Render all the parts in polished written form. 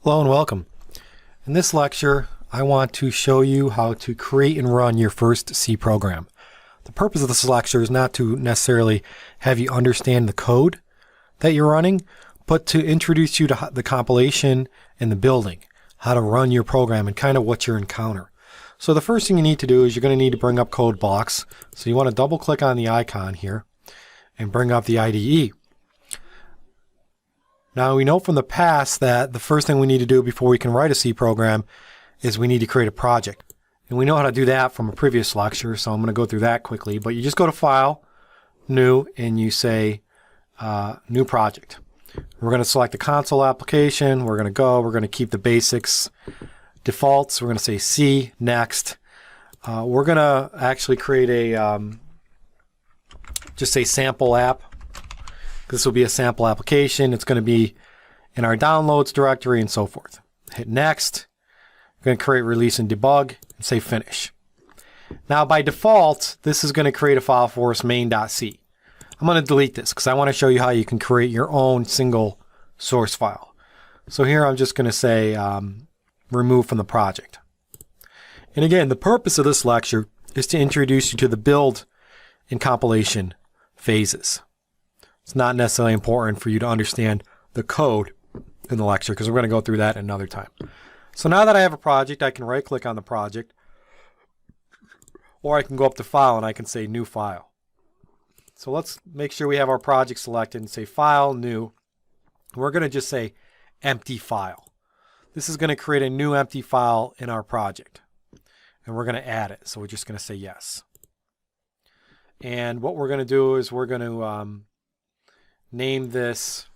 Hello and welcome. In this lecture, I want to show you how to create and run your first C program. The purpose of this lecture is not to necessarily have you understand the code that you're running, but to introduce you to the compilation and the building, how to run your program and kind of what you encounter. So the first thing you need to do is you're going to need to bring up code blocks. So you want to double click on the icon here and bring up the IDE. Now we know from the past that the first thing we need to do before we can write a C program is we need to create a project. And we know how to do that from a previous lecture, so I'm going to go through that quickly. But you just go to File, New, and you say New Project. We're going to select the console application. We're going to keep the basics defaults. We're going to say C, Next. We're going to actually create a, just say sample app. This will be a sample application. It's going to be in our downloads directory and so forth. Hit next. We're going to create, release, and debug, and say finish. Now by default, this is going to create a file for us, main.c. I'm going to delete this because I want to show you how you can create your own single source file. So here I'm just going to say remove from the project. And again, the purpose of this lecture is to introduce you to the build and compilation phases. It's not necessarily important for you to understand the code in the lecture because we're going to go through that another time. So now that I have a project, I can right click on the project, or I can go up to File and I can say New File. So let's make sure we have our project selected and say File, New. We're going to just say Empty File. This is going to create a new empty file in our project, and we're going to add it. So we're just going to say yes. And what we're going to do is we're going to name this,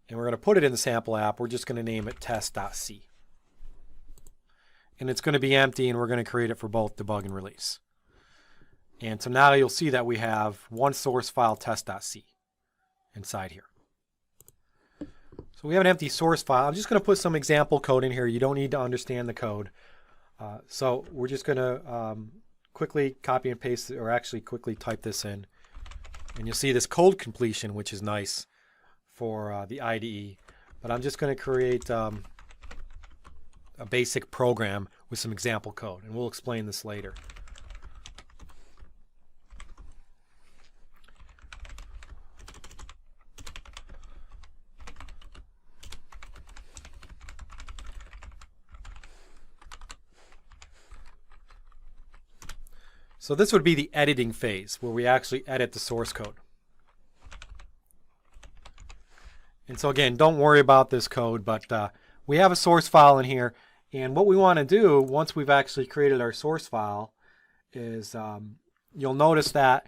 and we're going to put it in the sample app. We're just going to name it test.c. And it's going to be empty, and we're going to create it for both debug and release. And so now you'll see that we have one source file, test.c, inside here. So we have an empty source file. I'm just going to put some example code in here. You don't need to understand the code. So we're just going to quickly copy and paste, or actually quickly type this in. And you'll see this code completion, which is nice for the IDE. But I'm just going to create a basic program with some example code, and we'll explain this later. So this would be the editing phase where we actually edit the source code. And so again, don't worry about this code, but we have a source file in here. And what we want to do once we've actually created our source file is you'll notice that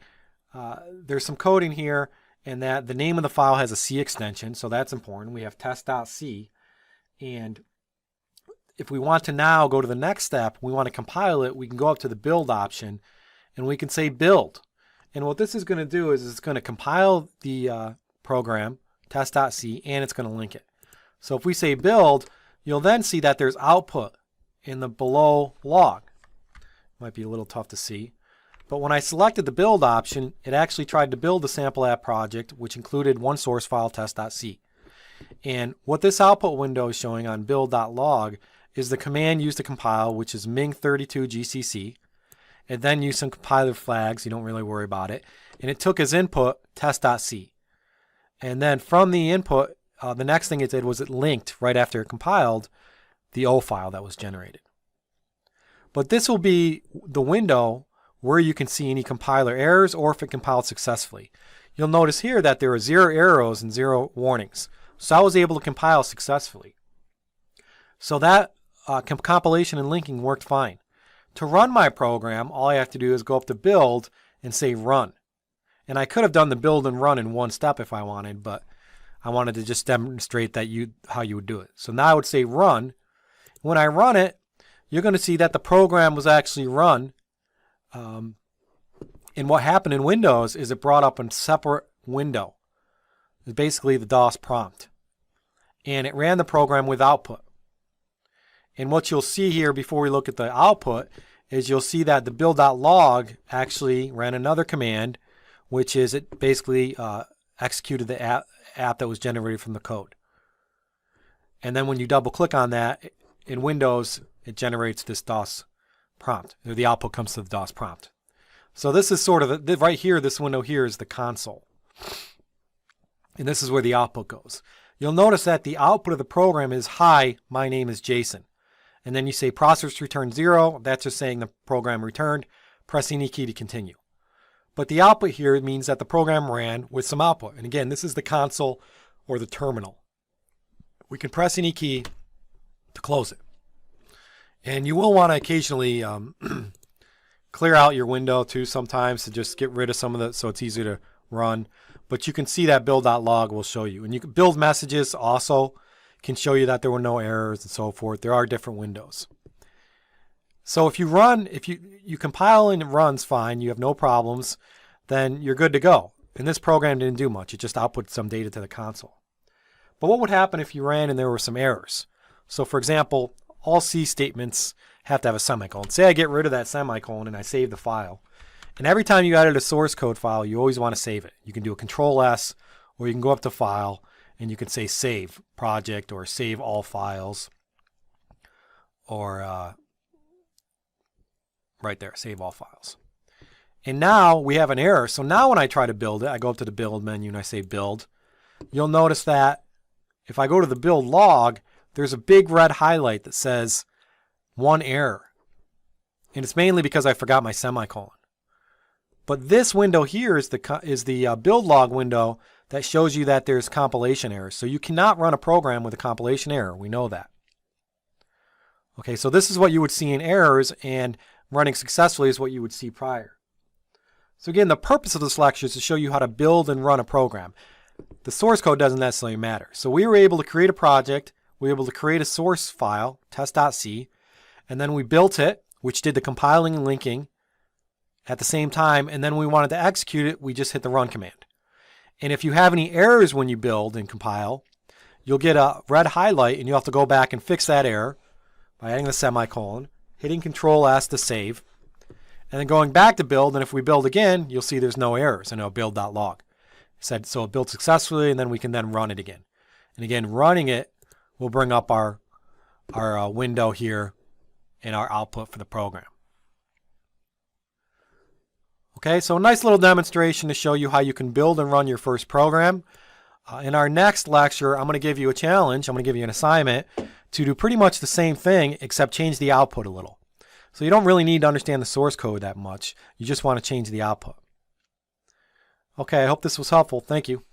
there's some code in here, and that the name of the file has a C extension. So that's important. We have test.c. And if we want to now go to the next step, we want to compile it, we can go up to the build option, and we can say build. And what this is going to do is it's going to compile the program, test.c, and it's going to link it. So if we say build, you'll then see that there's output in the below log. Might be a little tough to see. But when I selected the build option, it actually tried to build the sample app project, which included one source file, test.c. And what this output window is showing on build.log is the command used to compile, which is Ming32GCC. It then used some compiler flags, you don't really worry about it, and it took as input test.c. And then from the input, the next thing it did was it linked, right after it compiled, the O file that was generated. But this will be the window where you can see any compiler errors or if it compiled successfully. You'll notice here that there are 0 arrows and 0 warnings. So I was able to compile successfully. So that compilation and linking worked fine. To run my program, all I have to do is go up to build and say run. And I could have done the build and run in one step if I wanted, but I wanted to just demonstrate that how you would do it. So now I would say run. When I run it, you're going to see that the program was actually run. And what happened in Windows is it brought up a separate window. It's basically the DOS prompt. And it ran the program with output. And what you'll see here before we look at the output is you'll see that the build.log actually ran another command, which is it basically executed the app that was generated from the code. And then when you double click on that in Windows, it generates this DOS prompt. The output comes to the DOS prompt. So this is sort of, right here, this window here is the console. And this is where the output goes. You'll notice that the output of the program is, hi, my name is Jason. And then you say process return 0. That's just saying the program returned. Press any key to continue. But the output here means that the program ran with some output. And again, this is the console or the terminal. We can press any key to close it. And you will want to occasionally clear out your window too sometimes to just get rid of some of the, so it's easier to run. But you can see that build.log will show you. And you can build messages also can show you that there were no errors and so forth. There are different windows. So if you run, if you compile and it runs fine, you have no problems, then you're good to go. And this program didn't do much. It just output some data to the console. But what would happen if you ran and there were some errors? So for example, all C statements have to have a semicolon. Say I get rid of that semicolon and I save the file. And every time you added a source code file, you always want to save it. You can do a Control S, or you can go up to File, and you can say Save Project, or Save All Files, or right there, Save All Files. And now we have an error. So now when I try to build it, I go up to the Build menu and I say Build. You'll notice that if I go to the Build log, there's a big red highlight that says 1 error. And it's mainly because I forgot my semicolon. But this window here is the build log window that shows you that there's compilation errors. So you cannot run a program with a compilation error. We know that. Okay, so this is what you would see in errors, and running successfully is what you would see prior. So again, the purpose of this lecture is to show you how to build and run a program. The source code doesn't necessarily matter. So we were able to create a project. We were able to create a source file, test.c, and then we built it, which did the compiling and linking at the same time, and then we wanted to execute it, we just hit the run command. And if you have any errors when you build and compile, you'll get a red highlight and you'll have to go back and fix that error by adding the semicolon, hitting Control S to save, and then going back to build, and if we build again, you'll see there's no errors, and it'll build.log. So it built successfully, and then we can then run it again. And again, running it will bring up our window here and our output for the program. Okay, so a nice little demonstration to show you how you can build and run your first program. In our next lecture, I'm going to give you a challenge. I'm going to give you an assignment to do pretty much the same thing, except change the output a little. So you don't really need to understand the source code that much. You just want to change the output. Okay, I hope this was helpful. Thank you.